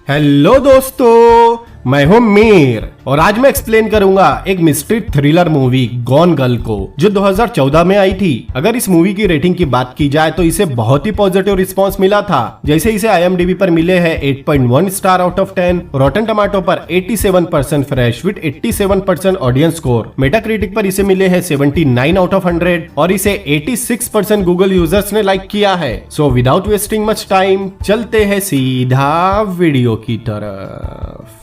Hello दोस्तों, मैं हूं मीर और आज मैं एक्सप्लेन करूंगा एक mystery thriller movie gone girl को जो 2014 में आई थी। अगर इस मूवी की रेटिंग की बात की जाए तो इसे बहुत ही पॉजिटिव रिस्पांस मिला था। जैसे इसे IMDb पर मिले हैं 8.1 स्टार आउट ऑफ 10, रॉटन टमाटो पर 87% fresh with 87% audience score, Metacritic पर इसे मिले हैं 79 आउट ऑफ 100 और इसे 86% गूगल यूजर्स ने लाइक किया है। So without wasting much time चलते हैं सीधा वीडियो की तरफ।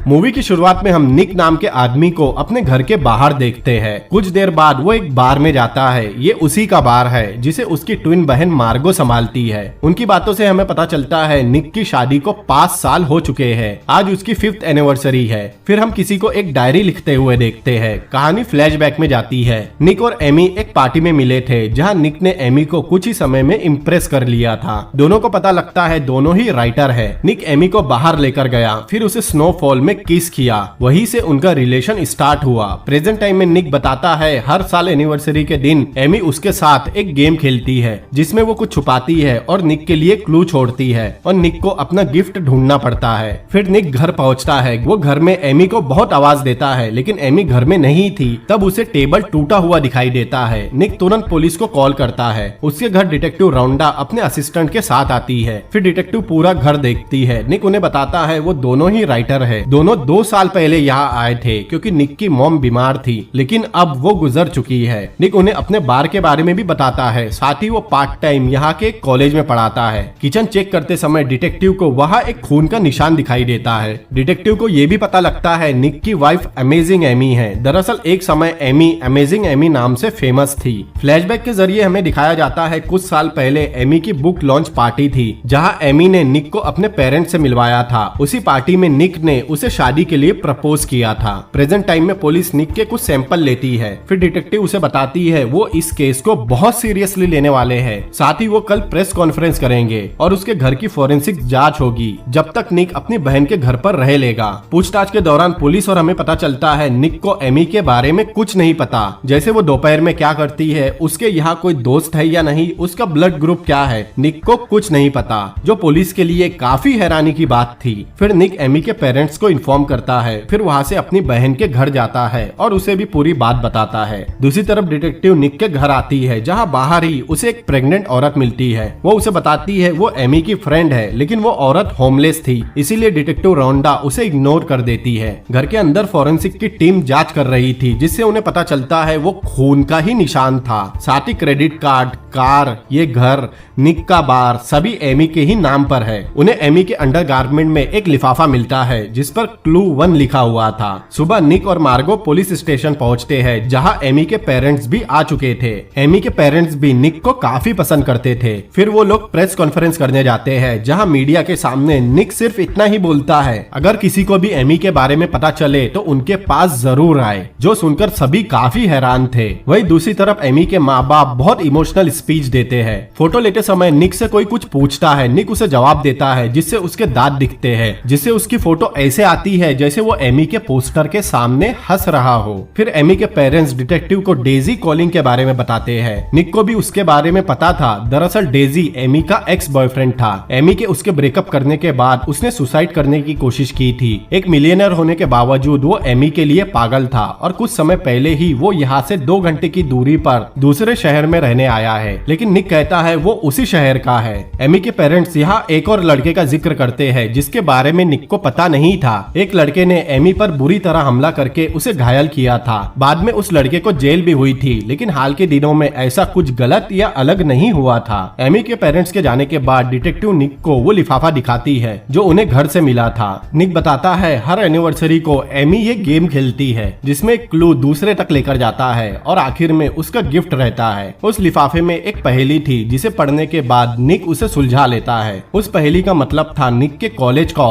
मूवी की शुरुआत में हम निक नाम के आदमी को अपने घर के बाहर देखते हैं। कुछ देर बाद वो एक बार में जाता है। ये उसी का बार है जिसे उसकी ट्विन बहन मार्गो संभालती है। उनकी बातों से हमें पता चलता है निक की शादी को 5 साल हो चुके हैं। आज उसकी 5th एनिवर्सरी है। फिर हम किसी को एक डायरी लिखते हुए देखते हैं। कहानी फ्लैशबैक में जाती है। निक और एमी एक पार्टी में मिले थे जहाँ निक ने एमी को कुछ ही समय में इम्प्रेस कर लिया था। दोनों को पता लगता है दोनों ही राइटर है। निक एमी को बाहर लेकर गया, फिर उसे स्नोफॉल में किस किया। वहीं से उनका रिलेशन स्टार्ट हुआ। प्रेजेंट टाइम में निक बताता है हर साल एनिवर्सरी के दिन एमी उसके साथ एक गेम खेलती है जिसमें वो कुछ छुपाती है और निक के लिए क्लू छोड़ती है और निक को अपना गिफ्ट ढूंढना पड़ता है। फिर निक घर पहुंचता है। वो घर में एमी को बहुत आवाज देता है लेकिन एमी घर में नहीं थी। तब उसे टेबल टूटा हुआ दिखाई देता है। निक तुरंत पुलिस को कॉल करता है। उसके घर डिटेक्टिव रौंडा अपने असिस्टेंट के साथ आती है। फिर डिटेक्टिव पूरा घर देखती है। निक उन्हें बताता है वो दोनों ही राइटर है। दोनों 2 साल पहले यहाँ आए थे क्योंकि निक की मॉम बीमार थी लेकिन अब वो गुजर चुकी है। निक उन्हें अपने बार के बारे में भी बताता है। साथ ही वो पार्ट टाइम यहाँ के कॉलेज में पढ़ाता है। किचन चेक करते समय डिटेक्टिव को वहाँ एक खून का निशान दिखाई देता है। डिटेक्टिव को ये भी पता लगता है निक की वाइफ अमेजिंग एमी है। दरअसल एक समय एमी अमेजिंग एमी नाम से फेमस थी। फ्लैशबैक के जरिए हमें दिखाया जाता है कुछ साल पहले एमी की बुक लॉन्च पार्टी थी जहाँ एमी ने निक को अपने पेरेंट्स से मिलवाया था। उसी पार्टी में निक ने उसे शादी के लिए प्रपोज किया था। प्रेजेंट टाइम में पुलिस निक के कुछ सैंपल लेती है। फिर डिटेक्टिव उसे बताती है वो इस केस को बहुत सीरियसली लेने वाले हैं। साथ ही वो कल प्रेस कॉन्फ्रेंस करेंगे और उसके घर की फोरेंसिक जांच होगी जब तक निक अपनी बहन के घर पर रह लेगा। पूछताछ के दौरान पुलिस और हमें पता चलता है निक को एमी के बारे में कुछ नहीं पता। जैसे वो दोपहर में क्या करती है, उसके यहाँ कोई दोस्त है या नहीं, उसका ब्लड ग्रुप क्या है, निक को कुछ नहीं पता, जो पुलिस के लिए काफी हैरानी की बात थी। फिर निक एमी के पेरेंट्स को इन्फॉर्म करता है। फिर वहाँ से अपनी बहन के घर जाता है और उसे भी पूरी बात बताता है। दूसरी तरफ डिटेक्टिव निक के घर आती है जहाँ बाहर ही उसे एक प्रेग्नेंट औरत मिलती है। वो उसे बताती है वो एमी की फ्रेंड है लेकिन वो औरत होमलेस थी, इसीलिए डिटेक्टिव रौंडा उसे इग्नोर कर देती है। घर के अंदर फोरेंसिक की टीम जांच कर रही थी जिससे उन्हें पता चलता है वो खून का ही निशान था। साथ ही क्रेडिट कार्ड, कार, ये घर, निक का बार सभी एमी के ही नाम पर है। उन्हें एमी के अंडरगारमेंट में एक लिफाफा मिलता है जिस पर क्लू 1 लिखा हुआ था। सुबह निक और मार्गो पुलिस स्टेशन पहुंचते हैं जहां एमी के पेरेंट्स भी आ चुके थे। एमी के पेरेंट्स भी निक को काफी पसंद करते थे। फिर वो लोग प्रेस कॉन्फ्रेंस करने जाते हैं जहां मीडिया के सामने निक सिर्फ इतना ही बोलता है अगर किसी को भी एमी के बारे में पता चले तो उनके पास जरूर आए, जो सुनकर सभी काफी हैरान थे। वही दूसरी तरफ एमी के माँ बाप बहुत इमोशनल स्पीच देते हैं। फोटो लेते समय निक से कोई कुछ पूछता है, निक उसे जवाब देता है जिससे उसके दांत दिखते हैं, जिससे उसकी फोटो ऐसे आती है जैसे वो एमी के पोस्टर के सामने हंस रहा हो। फिर एमी के पेरेंट्स डिटेक्टिव को डेजी कॉलिंग के बारे में बताते हैं। निक को भी उसके बारे में पता था। दरअसल डेजी एमी का एक्स बॉयफ्रेंड था। एमी के उसके ब्रेकअप करने के बाद उसने सुसाइड करने की कोशिश की थी। एक मिलियनर होने के बावजूद वो एमी के लिए पागल था और कुछ समय पहले ही वो यहाँ से 2 घंटे की दूरी पर दूसरे शहर में रहने आया है, लेकिन निक कहता है वो उसी शहर का है। एमी के पेरेंट्स यहाँ एक और लड़के का जिक्र करते हैं जिसके बारे में निक को पता नहीं था। एक लड़के ने एमी पर बुरी तरह हमला करके उसे घायल किया था। बाद में उस लड़के को जेल भी हुई थी, लेकिन हाल के दिनों में ऐसा कुछ गलत या अलग नहीं हुआ था। एमी के पेरेंट्स के जाने के बाद डिटेक्टिव निक को वो लिफाफा दिखाती है जो उन्हें घर से मिला था। निक बताता है हर एनिवर्सरी को एमी ये गेम खेलती है जिसमें क्लू दूसरे तक लेकर जाता है और आखिर में उसका गिफ्ट रहता है। उस लिफाफे में एक पहेली थी जिसे पढ़ने के बाद निक उसे सुलझा लेता है। उस पहेली का मतलब था निक के कॉलेज का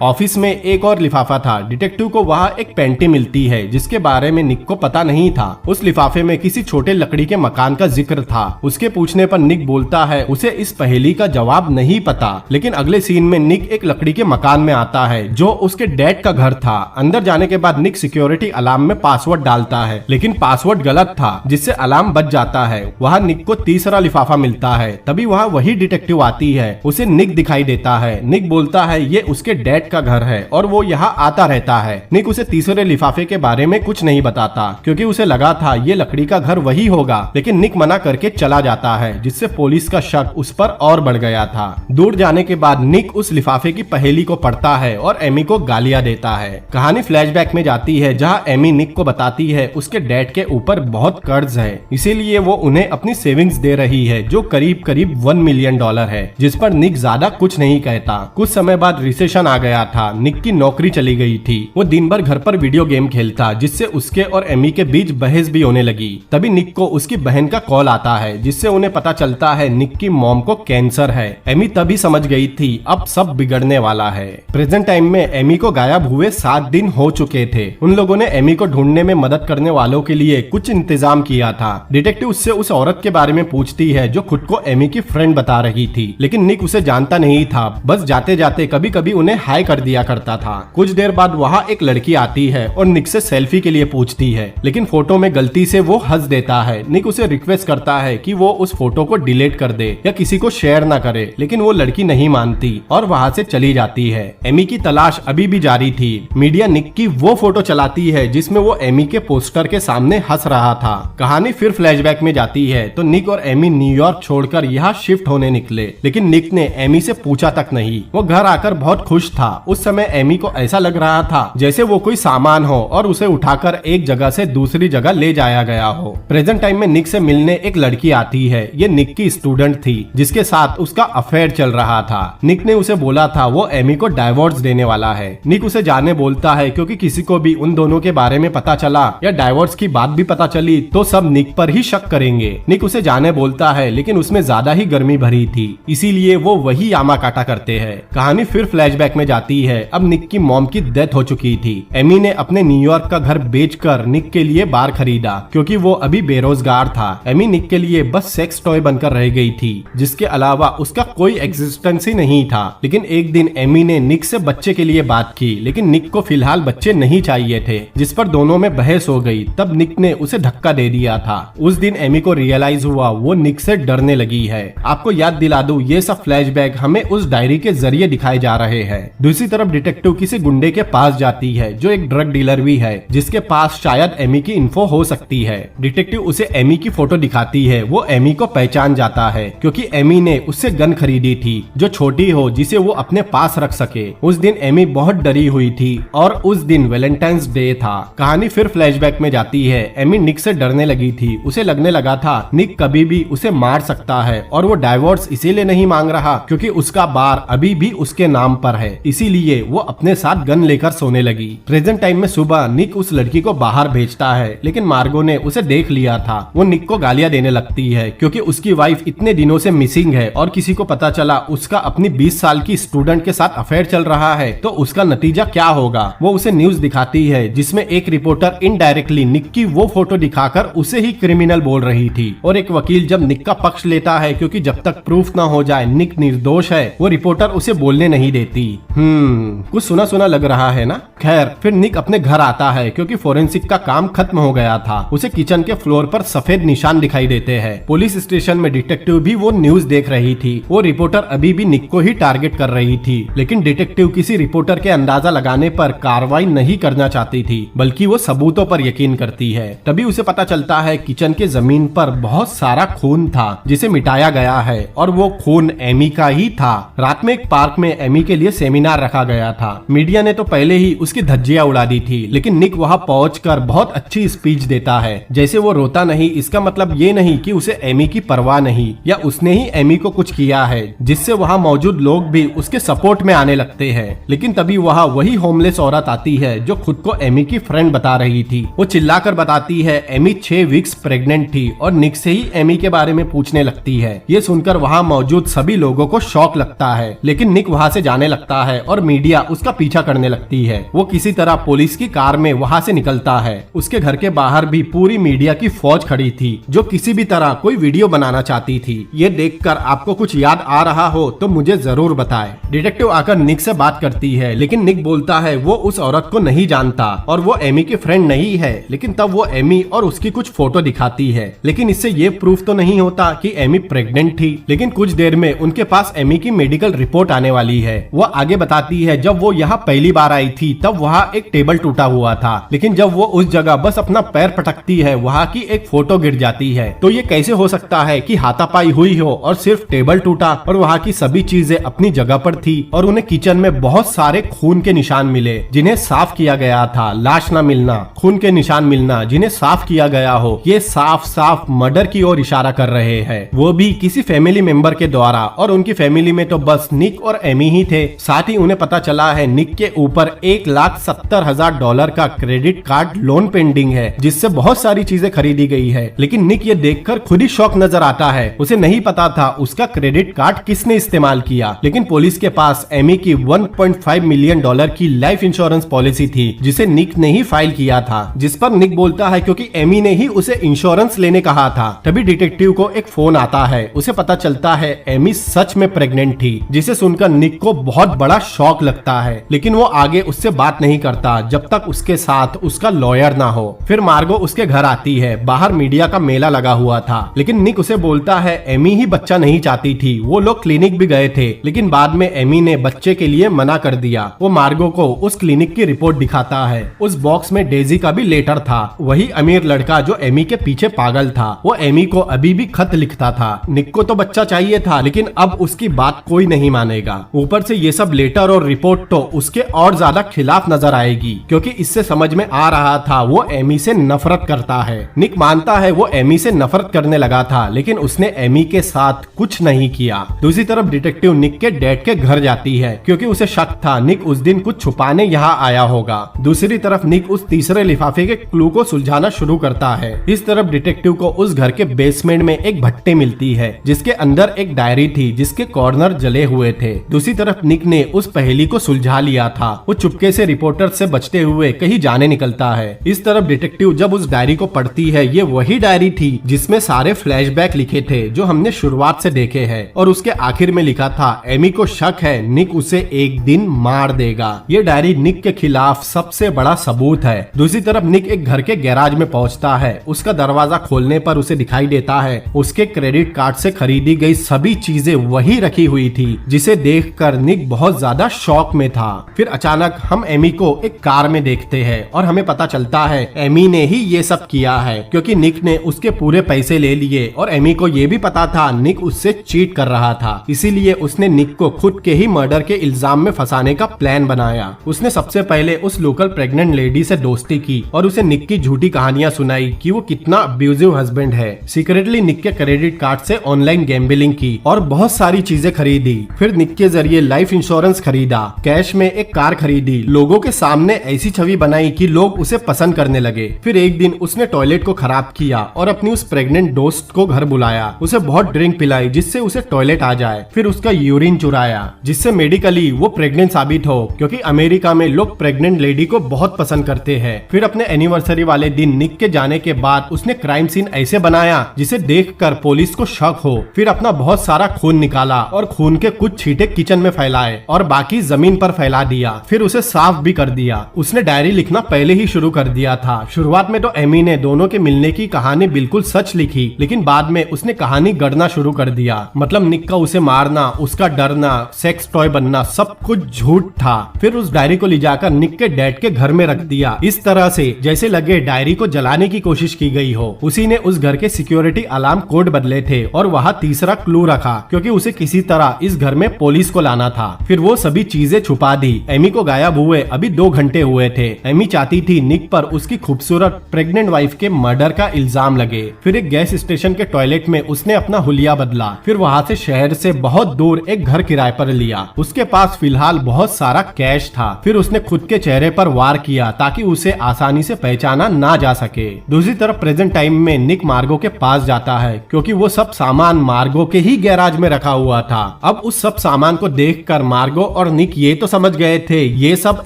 ऑफिस में एक और और लिफाफा था। डिटेक्टिव को वहाँ एक पेंटिंग मिलती है जिसके बारे में निक को पता नहीं था। उस लिफाफे में किसी छोटे लकड़ी के मकान का जिक्र था। उसके पूछने पर निक बोलता है उसे इस पहेली का जवाब नहीं पता। लेकिन अगले सीन में निक एक लकड़ी के मकान में आता है जो उसके डैड का घर था। अंदर जाने के बाद निक सिक्योरिटी अलार्म में पासवर्ड डालता है, लेकिन पासवर्ड गलत था जिससे अलार्म बच जाता है। वहाँ निक को तीसरा लिफाफा मिलता है। तभी वहाँ वही डिटेक्टिव आती है। उसे निक दिखाई देता है। निक बोलता है ये उसके डैड का घर है और वो यहाँ आता रहता है। निक उसे तीसरे लिफाफे के बारे में कुछ नहीं बताता क्योंकि उसे लगा था ये लकड़ी का घर वही होगा, लेकिन निक मना करके चला जाता है जिससे पुलिस का शक उस पर और बढ़ गया था। दूर जाने के बाद निक उस लिफाफे की पहेली को पढ़ता है और एमी को गालियां देता है। कहानी फ्लैशबैक में जाती है जहाँ एमी निक को बताती है उसके डैड के ऊपर बहुत कर्ज है, इसीलिए वो उन्हें अपनी सेविंग्स दे रही है जो करीब करीब $1 मिलियन है, जिस पर निक ज्यादा कुछ नहीं कहता। कुछ समय बाद रिसेशन आ गया था। निक की नौकरी चली गई थी। वो दिन भर घर पर वीडियो गेम खेलता जिससे उसके और एमी के बीच बहस भी होने लगी। तभी निक को उसकी बहन का कॉल आता है जिससे उन्हें पता चलता है निक की मॉम को कैंसर है। एमी तभी समझ गई थी अब सब बिगड़ने वाला है। प्रेजेंट टाइम में एमी को गायब हुए 7 दिन हो चुके थे। उन लोगों ने एमी को ढूंढने में मदद करने वालों के लिए कुछ इंतजाम किया था। डिटेक्टिव उससे उस औरत के बारे में पूछती है जो खुद को एमी की फ्रेंड बता रही थी, लेकिन निक उसे जानता नहीं था। बस जाते जाते कभी कभी उन्हें हाय कर दिया करता था। कुछ देर बाद वहाँ एक लड़की आती है और निक से सेल्फी के लिए पूछती है, लेकिन फोटो में गलती से वो हंस देता है। निक उसे रिक्वेस्ट करता है कि वो उस फोटो को डिलीट कर दे या किसी को शेयर ना करे, लेकिन वो लड़की नहीं मानती और वहाँ से चली जाती है। एमी की तलाश अभी भी जारी थी। मीडिया निक की वो फोटो चलाती है जिसमें वो एमी के पोस्टर के सामने हंस रहा था। कहानी फिर फ्लैशबैक में जाती है तो निक और एमी न्यूयॉर्क छोड़कर यहाँ शिफ्ट होने निकले, लेकिन निक ने एमी से पूछा तक नहीं। वो घर आकर बहुत खुश था। उस समय एमी को ऐसा लग रहा था जैसे वो कोई सामान हो और उसे उठाकर एक जगह से दूसरी जगह ले जाया गया हो। प्रेजेंट टाइम में निक से मिलने एक लड़की आती है। ये निक की स्टूडेंट थी जिसके साथ उसका अफेयर चल रहा था। निक ने उसे बोला था वो एमी को डाइवोर्स देने वाला है। निक उसे जाने बोलता है क्योंकि किसी को भी उन दोनों के बारे में पता चला या डाइवोर्स की बात भी पता चली तो सब निक पर ही शक करेंगे। निक उसे जाने बोलता है लेकिन उसमें ज्यादा ही गर्मी भरी थी, इसीलिए वो वही यामा काटा करते हैं। कहानी फिर फ्लैशबैक में जाती है। अब निक की मॉम की डेथ हो चुकी थी। एमी ने अपने न्यूयॉर्क का घर बेचकर निक के लिए बार खरीदा क्योंकि वो अभी बेरोजगार था। एमी निक के लिए बस सेक्स टॉय बनकर रह गई थी, जिसके अलावा उसका कोई एग्जिस्टेंस ही नहीं था। लेकिन एक दिन एमी ने निक से बच्चे के लिए बात की, लेकिन निक को फिलहाल बच्चे नहीं चाहिए थे, जिस पर दोनों में बहस हो गई। तब निक ने उसे धक्का दे दिया था। उस दिन एमी को रियलाइज हुआ वो निक से डरने लगी है। आपको याद दिला दूं, ये सब फ्लैशबैक हमें उस डायरी के जरिए दिखाए जा रहे हैं। दूसरी तरफ डिटेक्टिव किसी गुंडे के पास जाती है जो एक ड्रग डीलर भी है, जिसके पास शायद एमी की इन्फो हो सकती है। डिटेक्टिव उसे एमी की फोटो दिखाती है। वो एमी को पहचान जाता है क्योंकि एमी ने उससे गन खरीदी थी जो छोटी हो जिसे वो अपने पास रख सके। उस दिन एमी बहुत डरी हुई थी और उस दिन वैलेंटाइंस डे था। कहानी फिर फ्लैशबैक में जाती है। एमी निक से डरने लगी थी। उसे लगने लगा था निक कभी भी उसे मार सकता है और वो डाइवोर्स इसीलिए नहीं मांग रहा क्योंकि उसका बार अभी भी उसके नाम पर है, इसीलिए वो अपने साथ गन लेकर सोने लगी। प्रेजेंट टाइम में सुबह निक उस लड़की को बाहर भेजता है, लेकिन मार्गो ने उसे देख लिया था। वो निक को गालियां देने लगती है क्योंकि उसकी वाइफ इतने दिनों से मिसिंग है और किसी को पता चला उसका अपनी 20 साल की स्टूडेंट के साथ अफेयर चल रहा है तो उसका नतीजा क्या होगा। वो उसे न्यूज दिखाती है जिसमें एक रिपोर्टर इनडायरेक्टली निक की वो फोटो दिखाकर उसे ही क्रिमिनल बोल रही थी और एक वकील जब निक का पक्ष लेता है क्योंकि जब तक प्रूफ ना हो जाए निक निर्दोष है, वो रिपोर्टर उसे बोलने नहीं देती। कुछ सुना सुना लग रहा है ना। खैर फिर निक अपने घर आता है क्योंकि फोरेंसिक का काम खत्म हो गया था। उसे किचन के फ्लोर पर सफेद निशान दिखाई देते हैं। पुलिस स्टेशन में डिटेक्टिव भी वो न्यूज देख रही थी। वो रिपोर्टर अभी भी निक को ही टारगेट कर रही थी, लेकिन डिटेक्टिव किसी रिपोर्टर के अंदाजा लगाने पर कार्रवाई नहीं करना चाहती थी, बल्कि वो सबूतों पर यकीन करती है। तभी उसे पता चलता है किचन के जमीन पर बहुत सारा खून था जिसे मिटाया गया है और वो खून एमी का ही था। रात में एक पार्क में एमी के लिए सेमिनार रखा गया था। मीडिया ने तो पहले ही उसकी धज्जियां उड़ा दी थी, लेकिन निक वहां पहुंचकर बहुत अच्छी स्पीच देता है। जैसे वो रोता नहीं, इसका मतलब ये नहीं कि उसे एमी की परवाह नहीं या उसने ही एमी को कुछ किया है, जिससे वहां मौजूद लोग भी उसके सपोर्ट में आने लगते हैं। लेकिन तभी वहां वही होमलेस औरत आती है जो खुद को एमी की फ्रेंड बता रही थी। वो चिल्लाकर बताती है एमी 6 वीक्स प्रेग्नेंट थी और निक से ही एमी के बारे में पूछने लगती है। ये सुनकर वहां मौजूद सभी लोगों को शॉक लगता है, लेकिन निक वहां से जाने लगता है और मीडिया उसका पीछा करने लगती है। वो किसी तरह पुलिस की कार में वहाँ से निकलता है। उसके घर के बाहर भी पूरी मीडिया की फौज खड़ी थी जो किसी भी तरह कोई वीडियो बनाना चाहती थी। ये देखकर आपको कुछ याद आ रहा हो तो मुझे जरूर बताएं। डिटेक्टिव आकर निक से बात करती है, लेकिन निक बोलता है वो उस औरत को नहीं जानता और वो एमी की फ्रेंड नहीं है। लेकिन तब वो एमी और उसकी कुछ फोटो दिखाती है, लेकिन इससे ये प्रूफ तो नहीं होता कि एमी प्रेग्नेंट थी। लेकिन कुछ देर में उनके पास एमी की मेडिकल रिपोर्ट आने वाली है। वो आगे बताती है जब वो यहाँ पहली बार आई थी तब वहाँ एक टेबल टूटा हुआ था, लेकिन जब वो उस जगह बस अपना पैर पटकती है वहाँ की एक फोटो गिर जाती है। तो ये कैसे हो सकता है कि हाथापाई हुई हो और सिर्फ टेबल टूटा और वहाँ की सभी चीजें अपनी जगह पर थी और उन्हें किचन में बहुत सारे खून के निशान मिले जिन्हें साफ किया गया था। लाश न मिलना, खून के निशान मिलना जिन्हें साफ किया गया हो, ये साफ साफ मर्डर की ओर इशारा कर रहे हैं, वो भी किसी फैमिली मेंबर के द्वारा। और उनकी फैमिली में तो बस निक और एमी ही थे। साथ ही उन्हें पता चला है निक के ऊपर $1,70,000 का क्रेडिट कार्ड लोन पेंडिंग है जिससे बहुत सारी चीजें खरीदी गई है। लेकिन निक ये देखकर खुद ही शॉक नजर आता है। उसे नहीं पता था उसका क्रेडिट कार्ड किसने इस्तेमाल किया। लेकिन पुलिस के पास एमी की $1.5 मिलियन की लाइफ इंश्योरेंस पॉलिसी थी जिसे निक ने ही फाइल किया था, जिस पर निक बोलता है क्योंकि एमी ने ही उसे इंश्योरेंस लेने कहा था। तभी डिटेक्टिव को एक फोन आता है। उसे पता चलता है एमी सच में प्रेग्नेंट थी, जिसे सुनकर निक को बहुत बड़ा शॉक लगता है। लेकिन वो आगे उससे बात नहीं करता जब तक उसके साथ उसका लॉयर ना हो। फिर मार्गो उसके घर आती है। बाहर मीडिया का मेला लगा हुआ था, लेकिन निक उसे बोलता है एमी ही बच्चा नहीं चाहती थी। वो लोग क्लिनिक भी गए थे, लेकिन बाद में एमी ने बच्चे के लिए मना कर दिया। वो मार्गो को उस क्लिनिक की रिपोर्ट दिखाता है। उस बॉक्स में डेजी का भी लेटर था, वही अमीर लड़का जो एमी के पीछे पागल था। वो एमी को अभी भी खत लिखता था। निक को तो बच्चा चाहिए था, लेकिन अब उसकी बात कोई नहीं मानेगा। ऊपर से ये सब लेटर और रिपोर्ट तो उसके और ज्यादा खिलाफ नजर आएगी, क्योंकि इससे समझ में आ रहा था वो एमी से नफरत करता है। निक मानता है वो एमी से नफरत करने लगा था, लेकिन उसने एमी के साथ कुछ नहीं किया। दूसरी तरफ डिटेक्टिव निक के डैड के घर जाती है, क्योंकि उसे शक था निक उस दिन कुछ छुपाने यहाँ आया होगा। दूसरी तरफ निक उस तीसरे लिफाफे के क्लू को सुलझाना शुरू करता है। इस तरफ डिटेक्टिव को उस घर के बेसमेंट में एक भट्टी मिलती है जिसके अंदर एक डायरी थी जिसके कॉर्नर जले हुए थे। दूसरी तरफ निक ने उस पहेली को सुलझा लिया था। वो चुपके से रिपोर्टर से बचते हुए कहीं जाने निकलता है। इस तरफ डिटेक्टिव जब उस डायरी को पढ़ती है, ये वही डायरी थी जिसमें सारे फ्लैशबैक लिखे थे जो हमने शुरुआत से देखे हैं। और उसके आखिर में लिखा था एमी को शक है निक उसे एक दिन मार देगा। ये डायरी निक के खिलाफ सबसे बड़ा सबूत है। दूसरी तरफ निक एक घर के गैराज में पहुंचता है। उसका दरवाजा खोलने पर उसे दिखाई देता है उसके क्रेडिट कार्ड से खरीदी गई सभी चीजें वही रखी हुई थी, जिसे देखकर निक बहुत ज्यादा शॉक में था। फिर अचानक हम एमी को एक कार में देखते हैं और हमें पता चलता है एमी ने ही ये सब किया है, क्योंकि निक ने उसके पूरे पैसे ले लिए और एमी को ये भी पता था निक उससे चीट कर रहा था। इसीलिए उसने निक को खुद के ही मर्डर के इल्जाम में फंसाने का प्लान बनाया। उसने सबसे पहले उस लोकल प्रेग्नेंट लेडी से दोस्ती की और उसे निक की झूठी कहानियां सुनाई कि वो कितना अब्यूजिव हस्बैंड है। सीक्रेटली निक के क्रेडिट कार्ड से ऑनलाइन गैम्बलिंग की और बहुत सारी चीजें खरीदी। फिर निक के जरिए लाइफ इंश्योरेंस खरीदा, कैश में एक कार खरीदी, लोगों के सामने ऐसी छवि बनाई कि लोग उसे पसंद करने लगे। फिर एक दिन उसने टॉयलेट को खराब किया और अपनी उस प्रेग्नेंट दोस्त को घर बुलाया। उसे बहुत ड्रिंक पिलाई जिससे उसे टॉयलेट आ जाए। फिर उसका यूरिन चुराया जिससे मेडिकली वो प्रेग्नेंट साबित हो, क्योंकि अमेरिका में लोग प्रेग्नेंट लेडी को बहुत पसंद करते हैं। फिर अपने एनिवर्सरी वाले दिन निक के जाने के बाद उसने क्राइम सीन ऐसे बनाया जिसे देखकर पुलिस को शक हो। फिर अपना बहुत सारा खून निकाला और खून के कुछ छींटे किचन में फैलाए और बाकी जमीन पर फैला दिया। फिर उसे साफ भी कर दिया। उसने डायरी लिखना पहले ही शुरू कर दिया था। शुरुआत में तो एमी ने दोनों के मिलने की कहानी बिल्कुल सच लिखी, लेकिन बाद में उसने कहानी गढ़ना शुरू कर दिया। मतलब निक का उसे मारना, उसका डरना, सेक्स टॉय बनना सब कुछ झूठ था। फिर उस डायरी को ले जाकर निक के डैड के घर में रख दिया, इस तरह से जैसे लगे डायरी को जलाने की कोशिश की गई हो। उसी ने उस घर के सिक्योरिटी अलार्म कोड बदले थे और वहाँ तीसरा क्लू रखा, क्योंकि उसे किसी तरह इस घर में पुलिस को लाना था। फिर वो सभी चीजें छुपा दी। एमी को गायब हुए अभी 2 घंटे हुए थे। एमी चाहती थी निक पर उसकी खूबसूरत प्रेग्नेंट वाइफ के मर्डर का इल्जाम लगे। फिर एक गैस स्टेशन के टॉयलेट में उसने अपना हुलिया बदला। फिर वहाँ से शहर से बहुत दूर एक घर किराए पर लिया। उसके पास फिलहाल बहुत सारा कैश था। फिर उसने खुद के चेहरे पर वार किया ताकि उसे आसानी से पहचाना ना जा सके। दूसरी तरफ प्रेजेंट टाइम में निक मार्गो के पास जाता है, क्योंकि वो सब सामान मार्गो के ही गैराज में रखा हुआ था। अब उस सब सामान को देखकर मार्गो और निक ये तो समझ समझ गए थे ये सब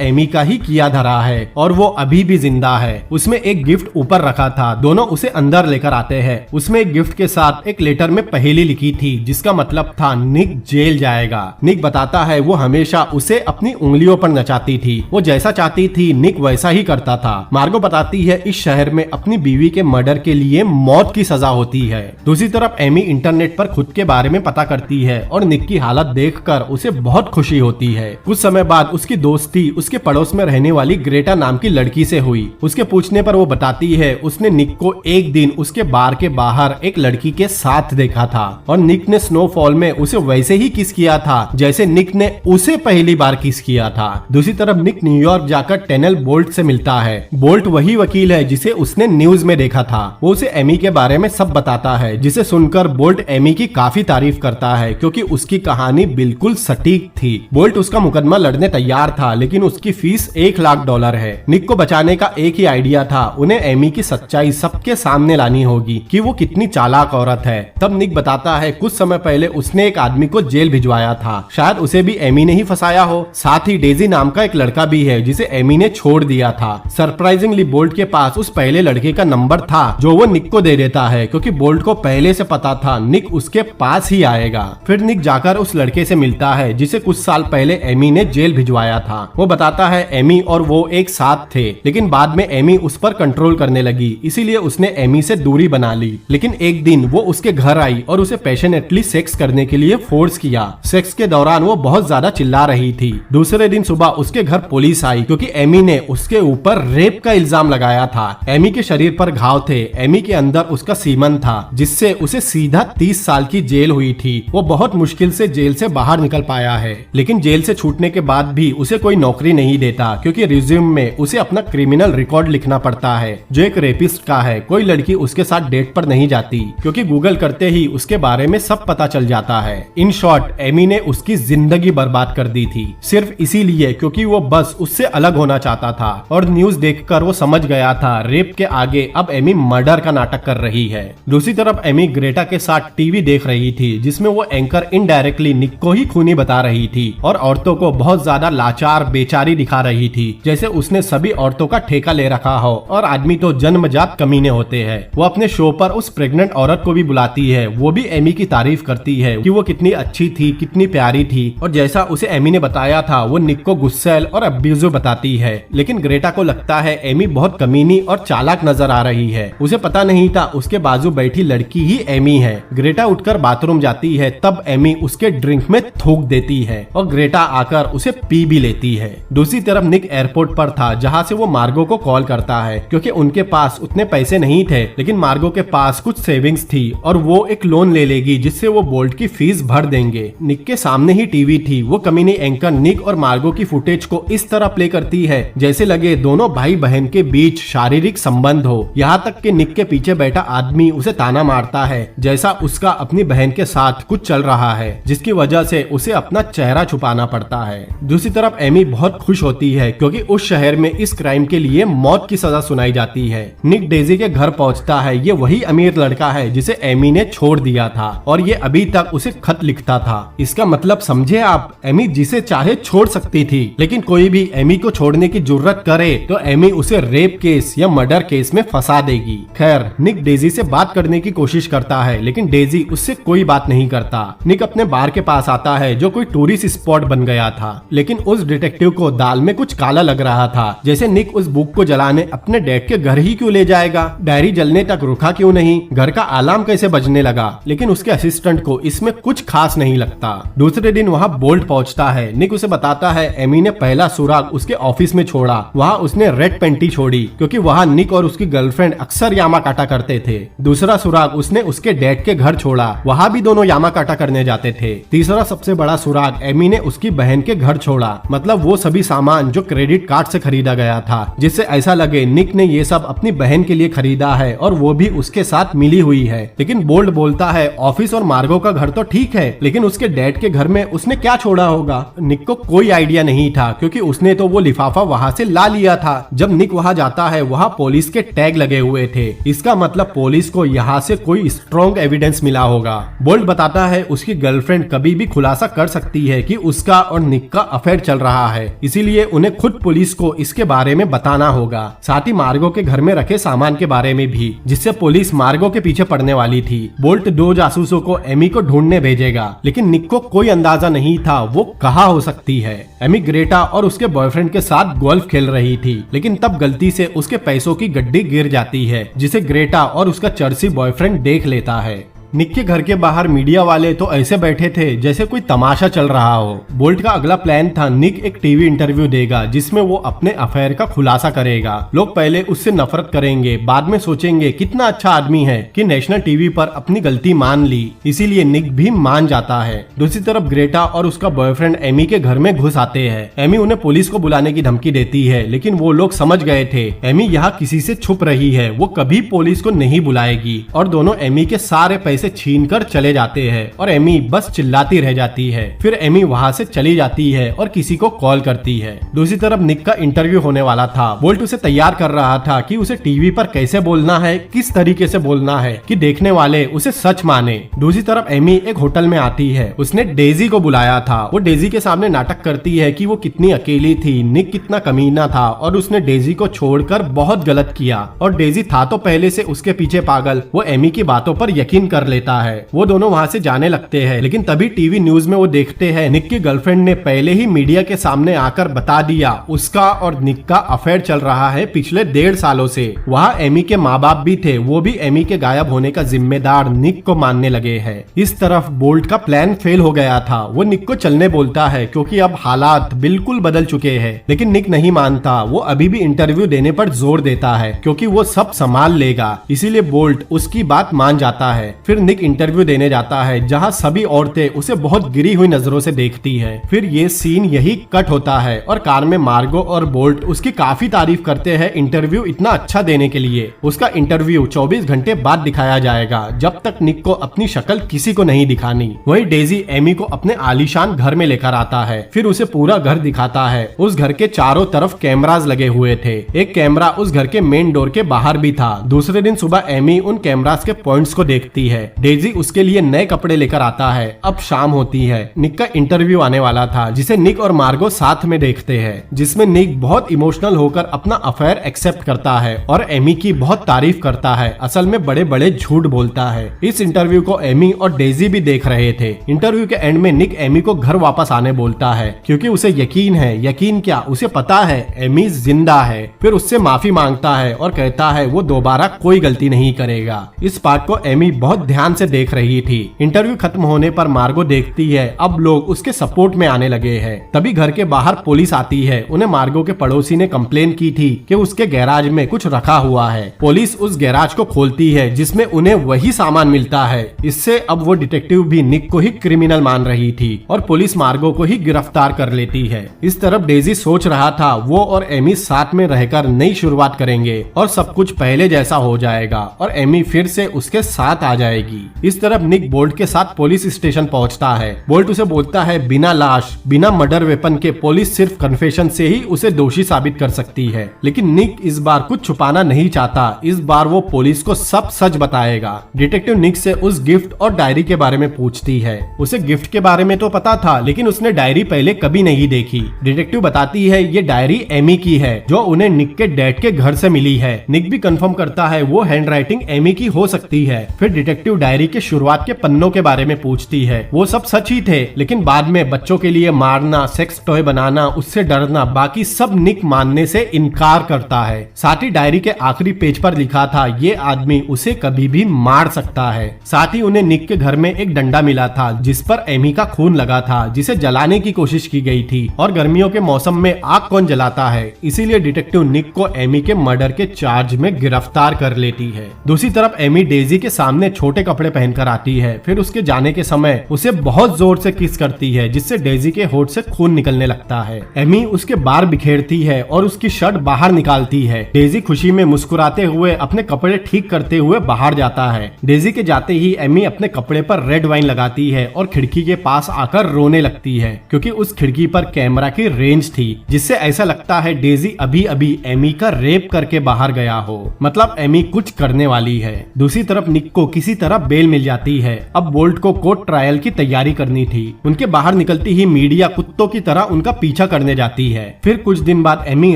एमी का ही किया धरा है और वो अभी भी जिंदा है। उसमें एक गिफ्ट ऊपर रखा था, दोनों उसे अंदर लेकर आते हैं। उसमें एक गिफ्ट के साथ एक लेटर में पहेली लिखी थी जिसका मतलब था निक जेल जाएगा। निक बताता है वो हमेशा उसे अपनी उंगलियों पर नचाती थी, वो जैसा चाहती थी निक वैसा ही करता था। मार्गो बताती है इस शहर में अपनी बीवी के मर्डर के लिए मौत की सजा होती है। दूसरी तरफ एमी इंटरनेट पर खुद के बारे में पता करती है और निक की हालत देखकर उसे बहुत खुशी होती है। कुछ समय बाद उसकी दोस्ती उसके पड़ोस में रहने वाली ग्रेटा नाम की लड़की से हुई। उसके पूछने पर वो बताती है उसने निक को एक दिन उसके बार के बाहर एक लड़की के साथ देखा था और निक ने स्नोफॉल में उसे वैसे ही किस किया था जैसे निक ने उसे पहली बार किस किया था। दूसरी तरफ निक न्यूयॉर्क जाकर टेनल बोल्ट से मिलता है। बोल्ट वही वकील है जिसे उसने न्यूज में देखा था। वो उसे एमी के बारे में सब बताता है जिसे सुनकर बोल्ट एमी की काफी तारीफ करता है क्योंकि उसकी कहानी बिल्कुल सटीक थी। बोल्ट उसका मुकदमा लड़ने तैयार था लेकिन उसकी फीस $1,00,000 है। निक को बचाने का एक ही आइडिया था, उन्हें एमी की सच्चाई सबके सामने लानी होगी कि वो कितनी चालाक औरत है। तब निक बताता है कुछ समय पहले उसने एक आदमी को जेल भिजवाया था, शायद उसे भी एमी ने ही फंसाया हो। साथ ही डेजी नाम का एक लड़का भी है जिसे एमी ने छोड़ दिया था। सरप्राइजिंगली बोल्ट के पास उस पहले लड़के का नंबर था जो वो निक को दे देता है क्योंकि बोल्ट को पहले से पता था निक उसके पास ही आएगा। फिर निक जाकर उस लड़के से मिलता है जिसे कुछ साल पहले एमी ने जेल भिजवाया था। वो बताता है एमी और वो एक साथ थे लेकिन बाद में एमी उस पर कंट्रोल करने लगी, इसीलिए उसने एमी से दूरी बना ली। लेकिन एक दिन वो उसके घर आई और उसे पैशनेटली सेक्स करने के लिए फोर्स किया। सेक्स के दौरान वो बहुत ज्यादा चिल्ला रही थी। दूसरे दिन सुबह उसके घर पुलिस आई क्योंकि एमी ने उसके ऊपर रेप का इल्जाम लगाया था। एमी के शरीर पर घाव थे, एमी के अंदर उसका सीमन था जिससे उसे सीधा 30 साल की जेल हुई थी। वो बहुत मुश्किल से जेल से बाहर निकल पाया है लेकिन जेल से छूटने के बाद भी उसे कोई नौकरी नहीं देता क्योंकि रिज्यूम में उसे अपना क्रिमिनल रिकॉर्ड लिखना पड़ता है जो एक रेपिस्ट का है। कोई लड़की उसके साथ डेट पर नहीं जाती क्योंकि गूगल करते ही उसके बारे में सब पता चल जाता है। इन शॉर्ट एमी ने उसकी जिंदगी बर्बाद कर दी थी सिर्फ इसीलिए क्योंकि वो बस उससे अलग होना चाहता था और न्यूज देखकर वो समझ गया था रेप के आगे अब एमी मर्डर का नाटक कर रही है। दूसरी तरफ एमी ग्रेटा के साथ टीवी देख रही थी जिसमें वो एंकर इनडायरेक्टली निक को ही खूनी बता रही थी और औरतों को बहुत ज्यादा लाचार बेचारी दिखा रही थी जैसे उसने सभी औरतों का ठेका ले रखा हो और आदमी तो जन्मजात कमीने होते हैं। वो अपने शो पर उस प्रेग्नेंट औरत को भी बुलाती है, वो भी एमी की तारीफ करती है कि वो कितनी अच्छी थी, कितनी प्यारी थी और जैसा उसे एमी ने बताया था वो निक को गुस्सैल और अब्यूजिव बताती है। लेकिन ग्रेटा को लगता है एमी बहुत कमीनी और चालाक नजर आ रही है। उसे पता नहीं था उसके बाजू बैठी लड़की ही एमी है। ग्रेटा उठकर बाथरूम जाती है तब एमी उसके ड्रिंक में थूक देती है और ग्रेटा आकर उसे पी भी लेती है। दूसरी तरफ निक एयरपोर्ट पर था जहाँ से वो मार्गो को कॉल करता है क्योंकि उनके पास उतने पैसे नहीं थे लेकिन मार्गो के पास कुछ सेविंग्स थी और वो एक लोन ले लेगी जिससे वो बोल्ट की फीस भर देंगे। निक के सामने ही टीवी थी। वो कमीनी एंकर निक और मार्गो की फुटेज को इस तरह प्ले करती है जैसे लगे दोनों भाई बहन के बीच शारीरिक संबंध हो। यहाँ तक कि निक के पीछे बैठा आदमी उसे ताना मारता है जैसा उसका अपनी बहन के साथ कुछ चल रहा है जिसकी वजह से उसे अपना चेहरा छुपाना पड़ता है। दूसरी तरफ एमी बहुत खुश होती है क्योंकि उस शहर में इस क्राइम के लिए मौत की सजा सुनाई जाती है। निक डेजी के घर पहुंचता है। ये वही अमीर लड़का है जिसे एमी ने छोड़ दिया था और ये अभी तक उसे खत लिखता था। इसका मतलब समझे आप, एमी जिसे चाहे छोड़ सकती थी लेकिन कोई भी एमी को छोड़ने की जुर्रत करे तो एमी उसे रेप केस या मर्डर केस में फंसा देगी। खैर निक डेजी से बात करने की कोशिश करता है लेकिन डेजी उससे कोई बात नहीं करता। निक अपने बार के पास आता है जो कोई टूरिस्ट स्पॉट बन गया था लेकिन उस डिटेक्टिव को दाल में कुछ काला लग रहा था जैसे निक उस बुक को जलाने अपने डैड के घर ही क्यों ले जाएगा, डायरी जलने तक रुका क्यों नहीं, घर का अलार्म कैसे बजने लगा। लेकिन उसके असिस्टेंट को इसमें कुछ खास नहीं लगता। दूसरे दिन वहाँ बोल्ट पहुँचता है। निक उसे बताता है एमी ने पहला सुराग उसके ऑफिस में छोड़ा। वहाँ उसने रेड पेंटी छोड़ी क्योंकि वहाँ निक और उसकी गर्लफ्रेंड अक्सर यामा काटा करते थे। दूसरा सुराग उसने उसके डैड के घर छोड़ा, वहाँ भी दोनों यामा काटा करने जाते थे। तीसरा सबसे बड़ा सुराग एमी ने उसकी बहन के घर छोड़ा, मतलब वो सभी सामान जो क्रेडिट कार्ड से खरीदा गया था जिससे ऐसा लगे निक ने ये सब अपनी बहन के लिए खरीदा है और वो भी उसके साथ मिली हुई है। लेकिन बोल्ट बोलता है ऑफिस और मार्गो का घर तो ठीक है लेकिन उसके डैड के घर में उसने क्या छोड़ा होगा। निक को कोई आइडिया नहीं था क्योंकि उसने तो वो लिफाफा वहाँ से ला लिया था। जब निक वहाँ जाता है वहाँ पुलिस के टैग लगे हुए थे, इसका मतलब पुलिस को यहाँ से कोई स्ट्रॉन्ग एविडेंस मिला होगा। बोल्ट बताता है उसकी गर्लफ्रेंड कभी भी खुलासा कर सकती है कि उसका और निक का अफेयर चल रहा है, इसीलिए उन्हें खुद पुलिस को इसके बारे में बताना होगा। साथ ही मार्गो के घर में रखे सामान के बारे में भी, जिससे पुलिस मार्गो के पीछे पड़ने वाली थी। बोल्ट 2 जासूसों को एमी को ढूंढने भेजेगा, लेकिन निक को कोई अंदाजा नहीं था वो कहाँ हो सकती है। एमी ग्रेटा और उसके बॉयफ्रेंड के साथ गोल्फ खेल रही थी, लेकिन तब गलती से उसके पैसों की गड्डी गिर जाती है, जिसे ग्रेटा और उसका चर्सी बॉयफ्रेंड देख लेता है। निक के घर के बाहर मीडिया वाले तो ऐसे बैठे थे जैसे कोई तमाशा चल रहा हो। बोल्ट का अगला प्लान था निक एक टीवी इंटरव्यू देगा जिसमें वो अपने अफेयर का खुलासा करेगा। लोग पहले उससे नफरत करेंगे, बाद में सोचेंगे कितना अच्छा आदमी है कि नेशनल टीवी पर अपनी गलती मान ली, इसीलिए निक भी मान जाता है। दूसरी तरफ ग्रेटा और उसका बॉयफ्रेंड एमी के घर में घुस आते हैं। एमी उन्हें पुलिस को बुलाने की धमकी देती है, लेकिन वो लोग समझ गए थे एमी यहाँ किसी से छुप रही है, वो कभी पुलिस को नहीं बुलाएगी, और दोनों एमी के सारे पैसे छीन कर चले जाते हैं और एमी बस चिल्लाती रह जाती है। फिर एमी वहाँ से चली जाती है और किसी को कॉल करती है। दूसरी तरफ निक का इंटरव्यू होने वाला था। बोल्ट उसे तैयार कर रहा था कि उसे टीवी पर कैसे बोलना है, किस तरीके से बोलना है कि देखने वाले उसे सच माने। दूसरी तरफ एमी एक होटल में आती है। उसने डेजी को बुलाया था। वो डेजी के सामने नाटक करती है कि वो कितनी अकेली थी, निक कितना कमीना था और उसने डेजी को छोड़कर बहुत गलत किया, और डेजी था तो पहले से उसके पीछे पागल। वो एमी की बातों पर यकीन कर लेता है। वो दोनों वहाँ से जाने लगते हैं, लेकिन तभी टीवी न्यूज में वो देखते हैं निक की गर्लफ्रेंड ने पहले ही मीडिया के सामने आकर बता दिया उसका और निक का अफेयर चल रहा है पिछले 1.5 सालों से। वहाँ एमी के माँ बाप भी थे, वो भी एमी के गायब होने का जिम्मेदार निक को मानने लगे हैं। इस तरफ बोल्ट का प्लान फेल हो गया था। वो निक को चलने बोलता है क्योंकि अब हालात बिल्कुल बदल चुके हैं, लेकिन निक नहीं मानता। वो अभी भी इंटरव्यू देने पर जोर देता है क्योंकि वो सब संभाल लेगा, इसीलिए बोल्ट उसकी बात मान जाता है। फिर निक इंटरव्यू देने जाता है जहां सभी औरतें उसे बहुत गिरी हुई नजरों से देखती हैं। फिर ये सीन यही कट होता है और कार में मार्गो और बोल्ट उसकी काफी तारीफ करते हैं इंटरव्यू इतना अच्छा देने के लिए। उसका इंटरव्यू 24 घंटे बाद दिखाया जाएगा, जब तक निक को अपनी शक्ल किसी को नहीं दिखानी। वही डेजी एमी को अपने आलीशान घर में लेकर आता है। फिर उसे पूरा घर दिखाता है। उस घर के चारों तरफ कैमरास लगे हुए थे। एक कैमरा उस घर के मेन डोर के बाहर भी था। दूसरे दिन सुबह एमी उन कैमरास के पॉइंट्स को देखती है। डेजी उसके लिए नए कपड़े लेकर आता है। अब शाम होती है। निक का इंटरव्यू आने वाला था जिसे निक और मार्गो साथ में देखते हैं, जिसमें निक बहुत इमोशनल होकर अपना अफेयर एक्सेप्ट करता है और एमी की बहुत तारीफ करता है। असल में बड़े बड़े झूठ बोलता है। इस इंटरव्यू को एमी और डेजी भी देख रहे थे। इंटरव्यू के एंड में निक एमी को घर वापस आने बोलता है क्योंकि उसे यकीन है, यकीन क्या उसे पता है एमी जिंदा है। फिर उससे माफी मांगता है और कहता है वो दोबारा कोई गलती नहीं करेगा। इस पार्ट को एमी बहुत ध्यान से देख रही थी। इंटरव्यू खत्म होने पर मार्गो देखती है अब लोग उसके सपोर्ट में आने लगे हैं। तभी घर के बाहर पुलिस आती है। उन्हें मार्गो के पड़ोसी ने कंप्लेन की थी कि उसके गैराज में कुछ रखा हुआ है। पुलिस उस गैराज को खोलती है जिसमें उन्हें वही सामान मिलता है। इससे अब वो डिटेक्टिव भी निक को ही क्रिमिनल मान रही थी और पुलिस मार्गो को ही गिरफ्तार कर लेती है। इस तरफ डेजी सोच रहा था वो और एमी साथ में रहकर नई शुरुआत करेंगे और सब कुछ पहले जैसा हो जाएगा और एमी फिर से उसके साथ आ जाएगी। इस तरफ निक बोल्ट के साथ पुलिस स्टेशन पहुंचता है। बोल्ट उसे बोलता है बिना लाश, बिना मर्डर वेपन के पुलिस सिर्फ कन्फेशन से ही उसे दोषी साबित कर सकती है। लेकिन निक इस बार कुछ छुपाना नहीं चाहता। इस बार वो पुलिस को सब सच बताएगा। डिटेक्टिव निक से उस गिफ्ट और डायरी के बारे में पूछती है। उसे गिफ्ट के बारे में तो पता था, लेकिन उसने डायरी पहले कभी नहीं देखी। डिटेक्टिव बताती है ये डायरी एमी की है जो उन्हें निक के डैड के घर से मिली है। निक भी कंफर्म करता है वो हैंडराइटिंग एमी की हो सकती है। फिर डिटेक्टिव डायरी के शुरुआत के पन्नों के बारे में पूछती है। वो सब सच ही थे, लेकिन बाद में बच्चों के लिए मारना, सेक्स टॉय बनाना, उससे डरना, बाकी सब निक मानने से इनकार करता है। साथ ही डायरी के आखिरी पेज पर लिखा था ये आदमी उसे कभी भी मार सकता है। साथ ही उन्हें निक के घर में एक डंडा मिला था जिस पर एमी का खून लगा था, जिसे जलाने की कोशिश की गई थी। और गर्मियों के मौसम में आग कौन जलाता है, इसीलिए डिटेक्टिव निक को एमी के मर्डर के चार्ज में गिरफ्तार कर लेती है। दूसरी तरफ एमी डेजी के सामने छोटे कपड़े पहनकर आती है। फिर उसके जाने के समय उसे बहुत जोर से किस करती है जिससे डेजी के होठ से खून निकलने लगता है। एमी उसके बाल बिखेरती है और उसकी शर्ट बाहर निकालती है। डेजी खुशी में मुस्कुराते हुए अपने कपड़े ठीक करते हुए बाहर जाता है। डेजी के जाते ही एमी अपने कपड़े पर रेड वाइन लगाती है और खिड़की के पास आकर रोने लगती है क्योंकि उस खिड़की पर कैमरा की रेंज थी, जिससे ऐसा लगता है डेजी अभी अभी एमी का रेप करके बाहर गया हो। मतलब एमी कुछ करने वाली है। दूसरी तरफ निक को किसी तरह तरह बेल मिल जाती है। अब बोल्ट को कोर्ट ट्रायल की तैयारी करनी थी। उनके बाहर निकलती ही मीडिया कुत्तों की तरह उनका पीछा करने जाती है। फिर कुछ दिन बाद एमी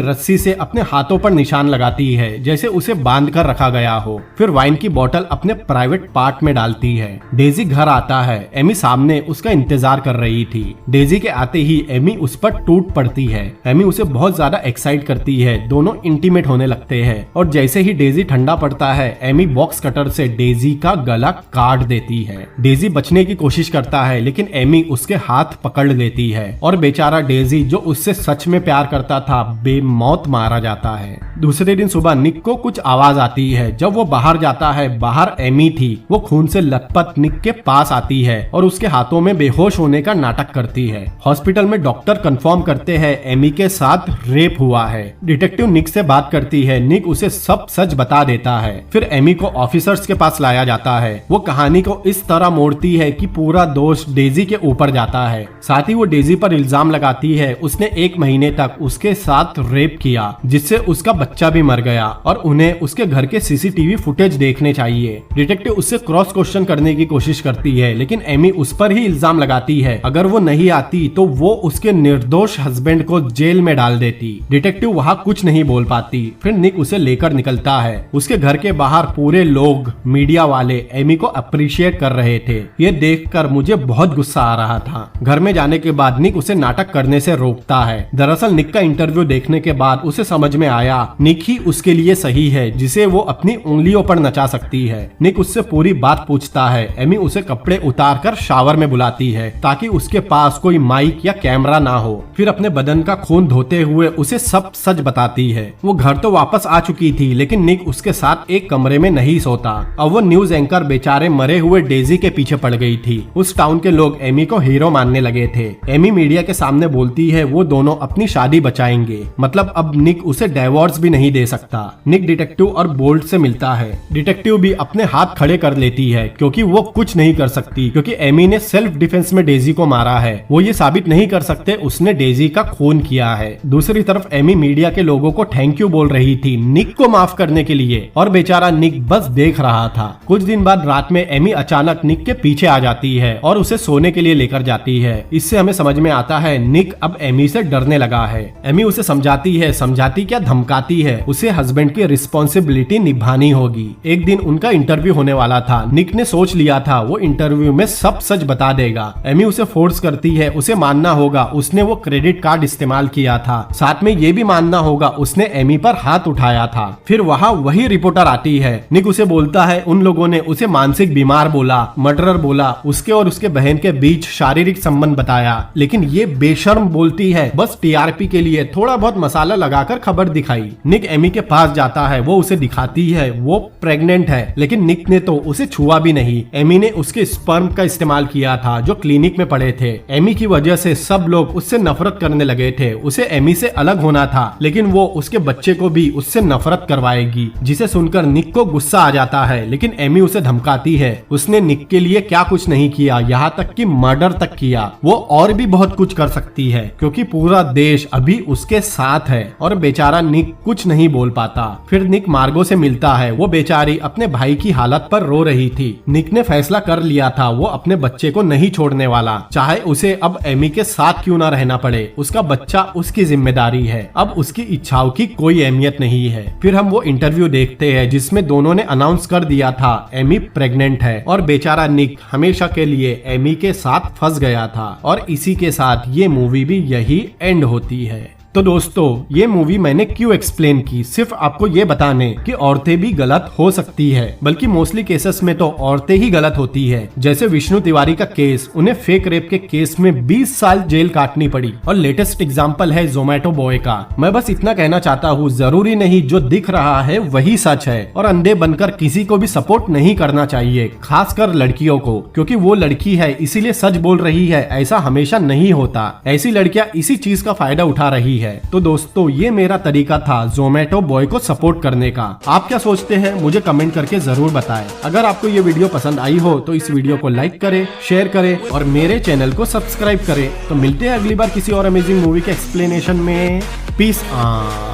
रस्सी से अपने हाथों पर निशान लगाती है, जैसे उसे बांध कर रखा गया हो। फिर वाइन की बोतल अपने प्राइवेट पार्ट में डालती है। डेजी घर आता है। एमी सामने उसका इंतजार कर रही थी। डेजी के आते ही एमी उस पर टूट पड़ती है। एमी उसे बहुत ज्यादा एक्साइट करती है। दोनों इंटीमेट होने लगते हैं और जैसे ही डेजी ठंडा पड़ता है एमी बॉक्स कटर से डेजी का गला काट देती है। डेजी बचने की कोशिश करता है लेकिन एमी उसके हाथ पकड़ लेती है और बेचारा डेजी जो उससे सच में प्यार करता था बेमौत मारा जाता है। दूसरे दिन सुबह निक को कुछ आवाज आती है। जब वो बाहर जाता है, बाहर एमी थी। वो खून से लथपथ निक के पास आती है और उसके हाथों में बेहोश होने का नाटक करती है। हॉस्पिटल में डॉक्टर कंफर्म करते हैं एमी के साथ रेप हुआ है। डिटेक्टिव निक से बात करती है। निक उसे सब सच बता देता है। फिर एमी को ऑफिसर्स के पास लाया जाता है। वो कहानी को इस तरह मोड़ती है कि पूरा दोष डेजी के ऊपर जाता है। साथ ही वो डेजी पर इल्जाम लगाती है उसने 1 महीने तक उसके साथ रेप किया, जिससे उसका बच्चा भी मर गया और उन्हें उसके घर के सीसीटीवी फुटेज देखने चाहिए। डिटेक्टिव उससे क्रॉस क्वेश्चन करने की कोशिश करती है लेकिन एमी उस पर ही इल्जाम लगाती है। अगर वो नहीं आती तो वो उसके निर्दोष हस्बैंड को जेल में डाल देती। डिटेक्टिव वहाँ कुछ नहीं बोल पाती। फिर निक उसे लेकर निकलता है। उसके घर के बाहर पूरे लोग, मीडिया वाले एमी को अप्रिशिएट कर रहे थे। ये देखकर मुझे बहुत गुस्सा आ रहा था। घर में जाने के बाद निक उसे नाटक करने से रोकता है। दरअसल निक का इंटरव्यू देखने के बाद उसे समझ में आया निक ही उसके लिए सही है, जिसे वो अपनी उंगलियों पर नचा सकती है। निक उससे पूरी बात पूछता है। एमी उसे कपड़े उतार कर शावर में बुलाती है ताकि उसके पास कोई माइक या कैमरा ना हो। फिर अपने बदन का खून धोते हुए उसे सब सच बताती है। वो घर तो वापस आ चुकी थी लेकिन निक उसके साथ एक कमरे में नहीं सोता। अब वो न्यूज एंकर बेचारे मरे हुए डेजी के पीछे पड़ गई थी। उस टाउन के लोग एमी को हीरो मानने लगे थे। एमी मीडिया के सामने बोलती है वो दोनों अपनी शादी बचाएंगे, मतलब अब निक उसे डाइवोर्स भी नहीं दे सकता। निक डिटेक्टिव और बोल्ट से मिलता है। डिटेक्टिव भी अपने हाथ खड़े कर लेती है क्योंकि वो कुछ नहीं कर सकती, क्योंकि एमी ने सेल्फ डिफेंस में डेजी को मारा है। वो ये साबित नहीं कर सकते उसने डेजी का खून किया है। दूसरी तरफ एमी मीडिया के लोगों को थैंक यू बोल रही थी निक को माफ करने के लिए और बेचारा निक बस देख रहा था। कुछ दिन बाद रात में एमी अचानक निक के पीछे आ जाती है और उसे सोने के लिए लेकर जाती है। इससे हमें समझ में आता है निक अब एमी से डरने लगा है। एमी उसे समझाती क्या धमकाती है, उसे हस्बैंड की रिस्पॉन्सिबिलिटी निभानी होगी। एक दिन उनका इंटरव्यू होने वाला था। निक ने सोच लिया था वो इंटरव्यू में सब सच बता देगा। एमी उसे फोर्स करती है, उसे मानना होगा उसने वो क्रेडिट कार्ड इस्तेमाल किया था। साथ में ये भी मानना होगा उसने एमी पर हाथ उठाया था। फिर वहाँ वही रिपोर्टर आती है। निक उसे बोलता है उन लोगों ने उसे मानसिक बीमार बोला, मर्डरर बोला, उसके और उसके बहन के बीच शारीरिक संबंध बताया। लेकिन ये बेशर्म बोलती है बस टीआरपी के लिए थोड़ा बहुत मसाला लगाकर खबर दिखाई। निक एमी के पास जाता है। वो उसे दिखाती है वो प्रेग्नेंट है, लेकिन निक ने तो उसे छुआ भी नहीं। एमी ने उसके स्पर्म का इस्तेमाल किया था जो क्लिनिक में पड़े थे। एमी की वजह से सब लोग उससे नफरत करने लगे थे। उसे एमी से अलग होना था लेकिन वो उसके बच्चे को भी उससे नफरत करवाएगी, जिसे सुनकर निक को गुस्सा आ जाता है। लेकिन एमी उसे धमकाती है उसने निक के लिए क्या कुछ नहीं किया, यहाँ तक कि मर्डर तक किया। वो और भी बहुत कुछ कर सकती है क्योंकि पूरा देश अभी उसके साथ है। और बेचारा निक कुछ नहीं बोल पाता। फिर निक मार्गो से मिलता है। वो बेचारी अपने भाई की हालत पर रो रही थी। निक ने फैसला कर लिया था वो अपने बच्चे को नहीं छोड़ने वाला, चाहे उसे अब एमी के साथ क्यों ना रहना पड़े। उसका बच्चा उसकी जिम्मेदारी है। अब उसकी इच्छाओं की कोई अहमियत नहीं है। फिर हम वो इंटरव्यू देखते हैं जिसमें दोनों ने अनाउंस कर दिया था एमी प्रेग्नेंट है और बेचारा निक हमेशा के लिए एमी के साथ फंस गया था। और इसी के साथ ये मूवी भी यही एंड होती है। तो दोस्तों ये मूवी मैंने क्यों एक्सप्लेन की, सिर्फ आपको ये बताने कि औरतें भी गलत हो सकती है, बल्कि मोस्टली केसेस में तो औरतें ही गलत होती है। जैसे विष्णु तिवारी का केस, उन्हें फेक रेप के केस में 20 साल जेल काटनी पड़ी। और लेटेस्ट एग्जांपल है जोमेटो बॉय का। मैं बस इतना कहना चाहता हूँ जरूरी नहीं जो दिख रहा है वही सच है, और अंधे बनकर किसी को भी सपोर्ट नहीं करना चाहिए, खासकर लड़कियों को, क्योंकि वो लड़की है इसीलिए सच बोल रही है ऐसा हमेशा नहीं होता। ऐसी लड़कियां इसी चीज का फायदा उठा रही है। तो दोस्तों ये मेरा तरीका था जोमेटो बॉय को सपोर्ट करने का। आप क्या सोचते हैं मुझे कमेंट करके जरूर बताएं। अगर आपको ये वीडियो पसंद आई हो तो इस वीडियो को लाइक करें, शेयर करें और मेरे चैनल को सब्सक्राइब करें। तो मिलते हैं अगली बार किसी और अमेजिंग मूवी के एक्सप्लेनेशन में। Peace on.